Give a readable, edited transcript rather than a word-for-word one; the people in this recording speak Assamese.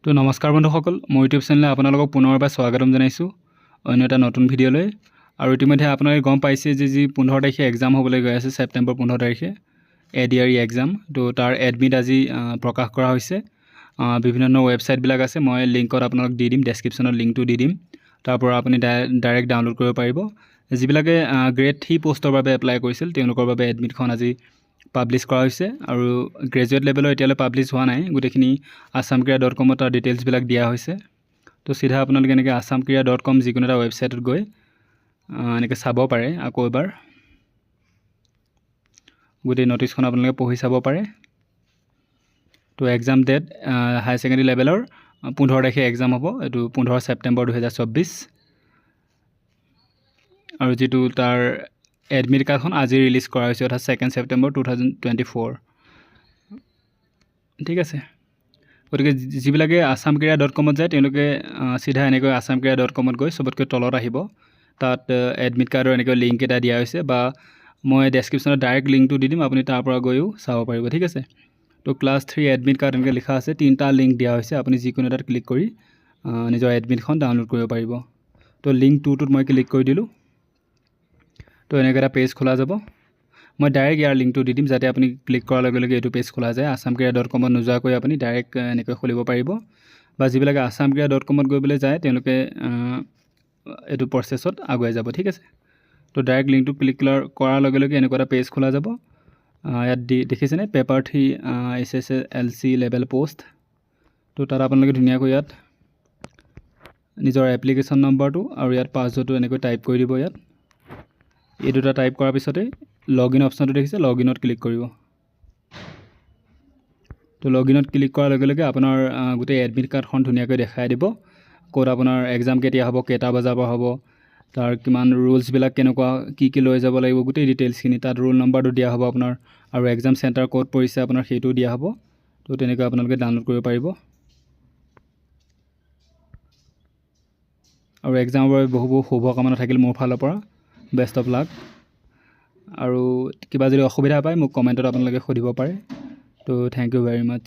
তো নমস্কাৰ বন্ধুসকল, মোৰ ইউটিউব চেনেলে আপোনালোকক পুনৰবাৰ স্বাগতম জনাইছোঁ অন্য এটা নতুন ভিডিঅ'লৈ। আৰু ইতিমধ্যে আপোনালোকে গম পাইছে যে 15 তাৰিখে এক্সাম হ'বলৈ গৈ আছে, ছেপ্টেম্বৰ 15 তাৰিখে ADRE এক্সাম। তো তাৰ এডমিট আজি প্ৰকাশ কৰা হৈছে। বিভিন্ন ধৰণৰ ৱেবছাইটবিলাক আছে, মই লিংকত আপোনালোক দি দিম, ডেছক্ৰিপশ্যনত লিংকটো দি দিম। তাৰ পৰা আপুনি ডাইৰেক্ট ডাউনলোড কৰিব পাৰিব। যিবিলাকে গ্ৰেড 3 পষ্টৰ বাবে এপ্লাই কৰিছিল তেওঁলোকৰ বাবে এডমিটখন আজি পাব্লিছ কৰা হৈছে। আৰু গ্ৰেজুৱেট লেভেলৰ এতিয়ালৈ পাব্লিছ হোৱা নাই, গোটেইখিনি assamkriya.com তাৰ ডিটেইলছবিলাক দিয়া হৈছে। তো চিধা আপোনালোকে এনেকৈ assamkriya.com যিকোনো এটা ৱেবছাইটত গৈ এনেকৈ চাব পাৰে। আকৌ এবাৰ গোটেই নটিছখন আপোনালোকে পঢ়ি চাব পাৰে। তো এক্সাম ডেট হায়াৰ ছেকেণ্ডেৰী লেভেলৰ 15 তাৰিখে এক্সাম হ'ব, এইটো 15 ছেপ্টেম্বৰ 2024। আৰু যিটো তাৰ এডমিট কাৰ্ডখন আজি ৰিলিজ কৰা হৈছে, অৰ্থাৎ 2 ছেপ্টেম্বৰ 2024। ঠিক আছে, গতিকে যিবিলাকে assamkriya.com যায় তেওঁলোকে চিধা এনেকৈ assamkriya.com গৈ চবতকৈ তলত আহিব, তাত এডমিট কাৰ্ডৰ এনেকৈ লিংক এটা দিয়া হৈছে, বা মই ডেছক্ৰিপশ্যনত ডাইৰেক্ট লিংকটো দি দিম, আপুনি তাৰ পৰা গৈও চাব পাৰিব। ঠিক আছে, তো ক্লাছ 3 এডমিট কাৰ্ড এনেকৈ লিখা আছে, 3টা লিংক দিয়া হৈছে, আপুনি যিকোনো এটাত ক্লিক কৰি নিজৰ এডমিটখন ডাউনলোড কৰিব পাৰিব। তো লিংক 2টোত মই ক্লিক কৰি দিলোঁ। তো এনেকৈ এটা পেজ খোলা যাব, মই ডাইৰেক্ট ইয়াৰ লিংকটো দি দিম যাতে আপুনি ক্লিক কৰাৰ লগে লগে এইটো পেজ খোলা যায়। assamkriya.com নোযোৱাকৈ আপুনি ডাইৰেক্ট এনেকৈ খুলিব পাৰিব, বা যিবিলাকে assamkriya.com গৈ পেলাই যায় তেওঁলোকে এইটো প্ৰচেছত আগুৱাই যাব। ঠিক আছে, তো ডাইৰেক্ট লিংকটো ক্লিক কৰাৰ লগে লগে এনেকুৱা এটা পেজ খোলা যাব। ইয়াত দেখিছেনে পেপাৰ 3 SSLC লেভেল পোষ্ট। তো তাত আপোনালোকে ধুনীয়াকৈ ইয়াত নিজৰ এপ্লিকেশ্যন নম্বৰটো আৰু ইয়াত পাছৱৰ্ডটো এনেকৈ টাইপ কৰি দিব। ইয়াত এই দুটা টাইপ কৰাৰ পিছতে লগ ইন অপশ্যনটো দেখিছে, লগ ইনত ক্লিক কৰিব। তো লগ ইনত ক্লিক কৰাৰ লগে লগে আপোনাৰ গোটেই এডমিট কাৰ্ডখন ধুনীয়াকৈ দেখাই দিব, ক'ত আপোনাৰ এক্সাম কেতিয়া হ'ব, কেইটা বজাৰ পৰা হ'ব, তাৰ কিমান ৰুলছবিলাক কেনেকুৱা, কি লৈ যাব লাগিব, গোটেই ডিটেইলছখিনি তাত ৰোল নম্বৰটো দিয়া হ'ব আপোনাৰ, আৰু এক্সাম চেণ্টাৰ ক'ত পৰিছে আপোনাৰ সেইটোও দিয়া হ'ব। তো তেনেকৈ আপোনালোকে ডাউনলোড কৰিব পাৰিব। আৰু এক্সামৰ বাবে বহু শুভকামনা থাকিল মোৰ ফালৰ পৰা, বেষ্ট অফ লাক। আৰু কিবা যদি অসুবিধা পায় মোক কমেণ্টত আপোনালোকে সুধিব পাৰে। তো থেংক ইউ ভেৰি মাছ।